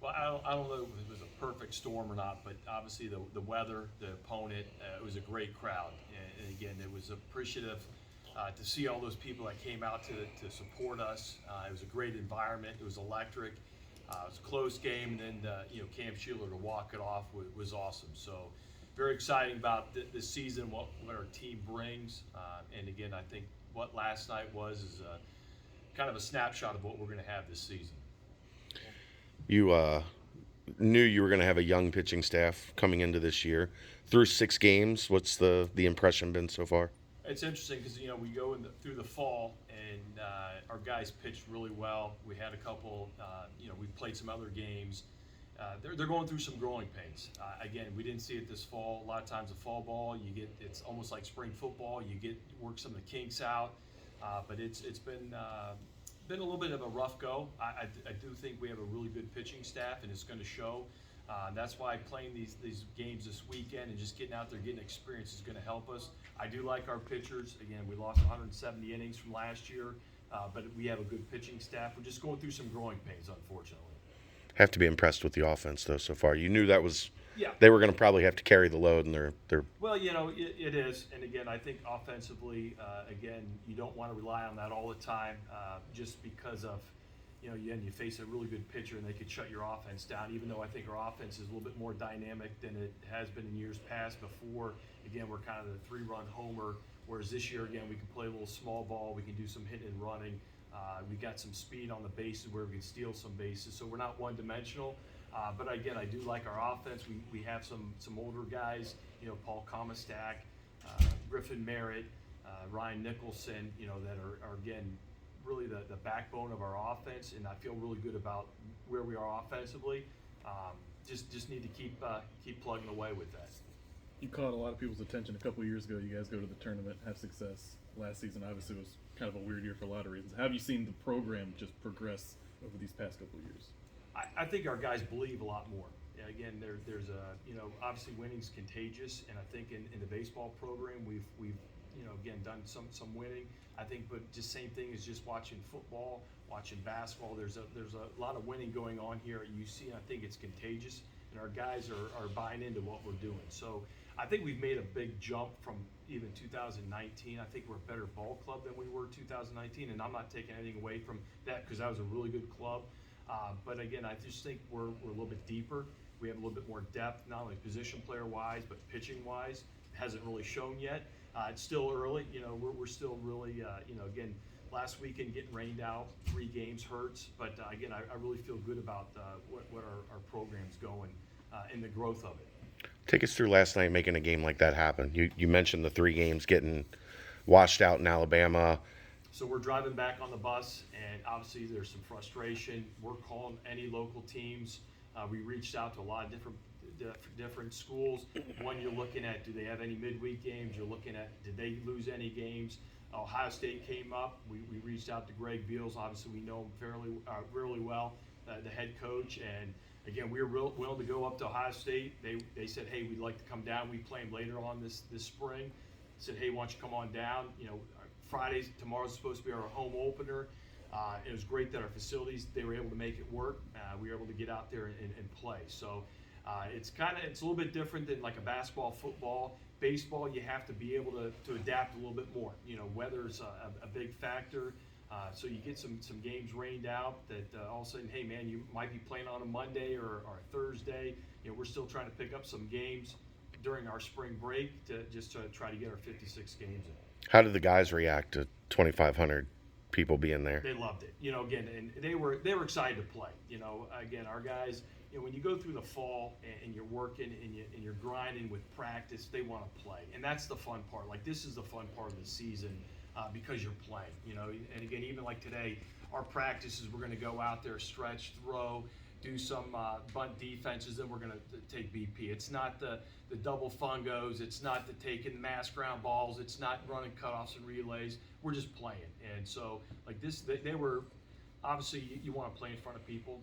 Well, I don't know if it was a perfect storm or not, but obviously the weather, the opponent, it was a great crowd. And again, it was appreciative to see all those people that came out to support us. It was a great environment. It was electric. It was a close game, and then Cam Schuler to walk it off was awesome. So very exciting about this season, what our team brings. And again, I think what last night was is kind of a snapshot of what we're going to have this season. You knew you were going to have a young pitching staff coming into this year. Through 6 games, what's the impression been so far? It's interesting because we go through the fall and our guys pitched really well. We had a couple. We played some other games. They're going through some growing pains. Again, we didn't see it this fall. A lot of times, the fall ball it's almost like spring football. You work some of the kinks out, but it's been a little bit of a rough go. I do think we have a really good pitching staff, and it's going to show. That's why playing these games this weekend and just getting out there, getting experience is going to help us. I do like our pitchers. Again, we lost 170 innings from last year, but we have a good pitching staff. We're just going through some growing pains, unfortunately. Have to be impressed with the offense though so far. You knew that was Yeah. they were going to probably have to carry the load, and they're Well, it is. And again, I think offensively, again, you don't want to rely on that all the time just because of, you face a really good pitcher and they could shut your offense down, even though I think our offense is a little bit more dynamic than it has been in years past. Before, again, we're kind of the three-run homer, whereas this year, again, we can play a little small ball. We can do some hitting and running. We got some speed on the bases where we can steal some bases. So we're not one-dimensional. But again, I do like our offense. We have some older guys, Paul Comastak, Griffin Merritt, Ryan Nicholson, that are again really the backbone of our offense, and I feel really good about where we are offensively. Just need to keep plugging away with that. You caught a lot of people's attention a couple of years ago. You guys go to the tournament, have success. Last season, obviously, was kind of a weird year for a lot of reasons. How have you seen the program just progress over these past couple of years? I think our guys believe a lot more. Again, there's obviously winning's contagious, and I think in the baseball program we've again done some winning. I think, but just same thing as just watching football, watching basketball. There's a lot of winning going on here at UC, and I think it's contagious, and our guys are buying into what we're doing. So I think we've made a big jump from even 2019. I think we're a better ball club than we were 2019, and I'm not taking anything away from that because that was a really good club. But again, I just think we're a little bit deeper. We have a little bit more depth, not only position player wise, but pitching wise. It hasn't really shown yet. It's still early. We're still really, again, last weekend getting rained out, 3 games hurts. But again, I really feel good about what our program's going and the growth of it. Take us through last night making a game like that happen. You mentioned the 3 games getting washed out in Alabama. So we're driving back on the bus, and obviously there's some frustration. We're calling any local teams. We reached out to a lot of different schools. One, you're looking at, do they have any midweek games? You're looking at, did they lose any games? Ohio State came up. We reached out to Greg Beals. Obviously, we know him really well, the head coach. And again, we were willing to go up to Ohio State. They said, hey, we'd like to come down. We play them later on this spring. Said, hey, why don't you come on down? Tomorrow's supposed to be our home opener. It was great that our facilities, they were able to make it work. We were able to get out there and play. So it's a little bit different than like a basketball, football. Baseball, you have to be able to adapt a little bit more. Weather's a big factor. So you get some games rained out that all of a sudden, hey man, you might be playing on a Monday or a Thursday. We're still trying to pick up some games during our spring break to try to get our 56 games in. How did the guys react to 2,500 people being there? They loved it. Again, and they were excited to play. Again, our guys, when you go through the fall and you're working and you're grinding with practice, they want to play, and that's the fun part. Like, this is the fun part of the season because you're playing. And again, even like today, our practices, we're going to go out there, stretch, throw, do some bunt defenses, then we're going to take BP. It's not the double fungos. It's not the taking mass ground balls. It's not running cutoffs and relays. We're just playing. And so, like this, they were obviously you want to play in front of people.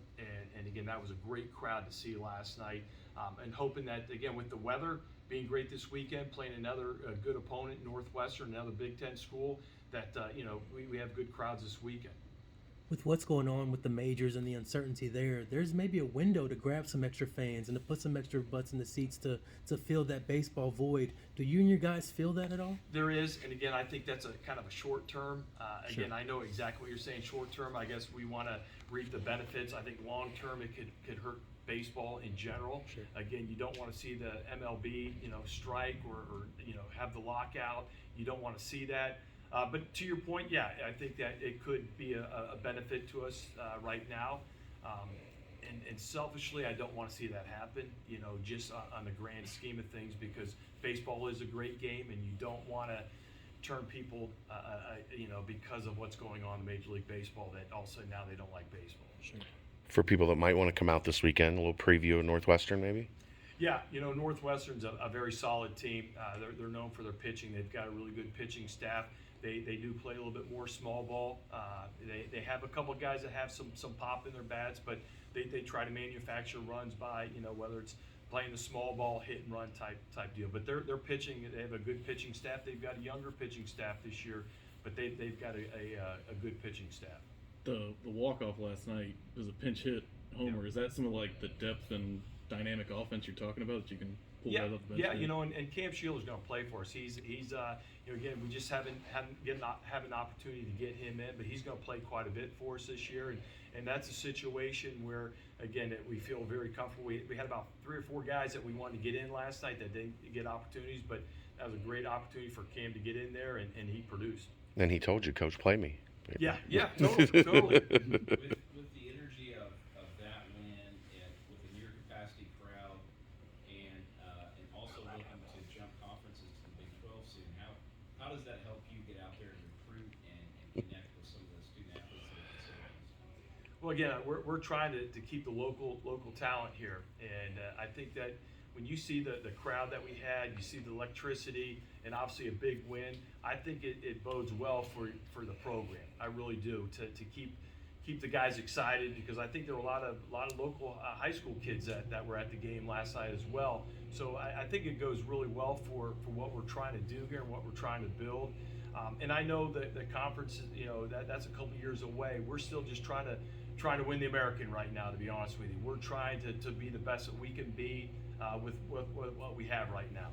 And again, that was a great crowd to see last night. And hoping that, again, with the weather being great this weekend, playing another good opponent, Northwestern, another Big Ten school, that we have good crowds this weekend. with what's going on with the majors and the uncertainty there, there's maybe a window to grab some extra fans and to put some extra butts in the seats to fill that baseball void. Do you and your guys feel that at all? There is, and again, I think that's a kind of a short term. Sure. Again, I know exactly what you're saying. Short term, I guess we want to reap the benefits. I think long term, it could hurt baseball in general. Sure. Again, you don't want to see the MLB, strike or have the lockout. You don't want to see that. But to your point, yeah, I think that it could be a benefit to us right now. And selfishly, I don't want to see that happen, just on the grand scheme of things, because baseball is a great game, and you don't want to turn people, because of what's going on in Major League Baseball, that all of a sudden now they don't like baseball. Sure. For people that might want to come out this weekend, a little preview of Northwestern maybe? Yeah, Northwestern's a very solid team. They're known for their pitching. They've got a really good pitching staff. They do play a little bit more small ball. They have a couple of guys that have some pop in their bats, but they try to manufacture runs by, whether it's playing the small ball, hit and run type deal. But they're pitching. They have a good pitching staff. They've got a younger pitching staff this year, but they've got a good pitching staff. The walk-off last night was a pinch hit homer. Yeah. Is that some of like the depth and dynamic offense you're talking about that you can pull Yeah, that up the bench? and Cam Shields is going to play for us. He's again, we just haven't have an opportunity to get him in, but he's going to play quite a bit for us this year, and that's a situation where, again, that we feel very comfortable. We had about 3 or 4 guys that we wanted to get in last night that didn't get opportunities, but that was a great opportunity for Cam to get in there, and he produced. And he told you, Coach, play me. Yeah, totally. With the energy of that win and with the near capacity crowd and also looking to jump conferences to the Big 12 soon, how does that help you get out there and recruit and connect with some of the student athletes that are facilities? Well, again, we're trying to keep the local talent here, and I think that when you see the crowd that we had, you see the electricity, and obviously a big win, I think it bodes well for the program. I really do, to keep the guys excited, because I think there were a lot of local high school kids that were at the game last night as well. So I think it goes really well for what we're trying to do here and what we're trying to build. And I know that the conference, that's a couple years away. We're still just trying to win the American right now, to be honest with you. We're trying to be the best that we can be with what we have right now.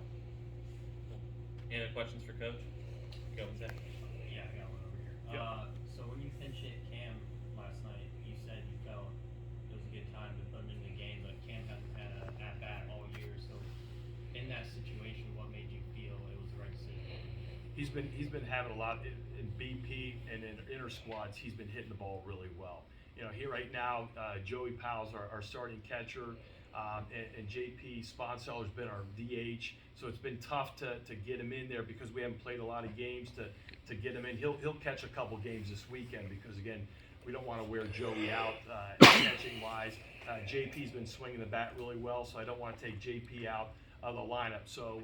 Any other questions for Coach? Go, Zach. Yeah, I got one over here. Yep. So when you pinch hit Cam last night, you said you felt it was a good time to put him in the game, but Cam hasn't had a at-bat all year. So in that situation, what made you feel it was the right decision? He's been having a lot in BP and in inter squads. He's been hitting the ball really well. Here right now, Joey Powell's our starting catcher, and JP Sponseller's been our DH. So it's been tough to get him in there because we haven't played a lot of games to get him in. He'll catch a couple games this weekend because, again, we don't want to wear Joey out catching wise. JP's been swinging the bat really well, so I don't want to take JP out of the lineup. So,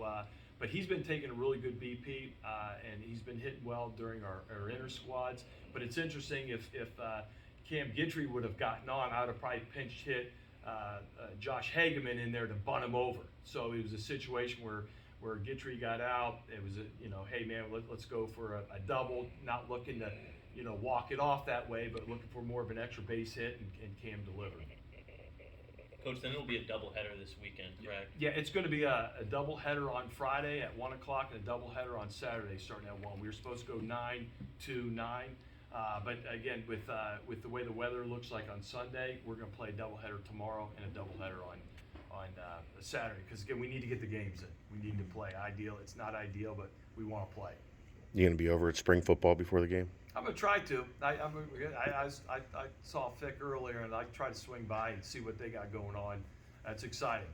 but he's been taking a really good BP, and he's been hitting well during our inter squads. But it's interesting, if Cam Gidry would have gotten on, I would have probably pinch hit Josh Hageman in there to bunt him over. So it was a situation where Gidry got out. It was hey man, let's go for a double, not looking to walk it off that way, but looking for more of an extra base hit, and Cam delivered. Coach, then it'll be a doubleheader this weekend, correct? Yeah, it's going to be a doubleheader on Friday at 1 o'clock and a doubleheader on Saturday starting at 1. We were supposed to go 9 to 9. But again, with the way the weather looks like on Sunday, we're going to play a doubleheader tomorrow and a doubleheader on Saturday. Because again, we need to get the games in. We need to play. It's not ideal, but we want to play. You gonna be over at spring football before the game? I'm going to try to. I saw Fick earlier, and I tried to swing by and see what they got going on. That's exciting.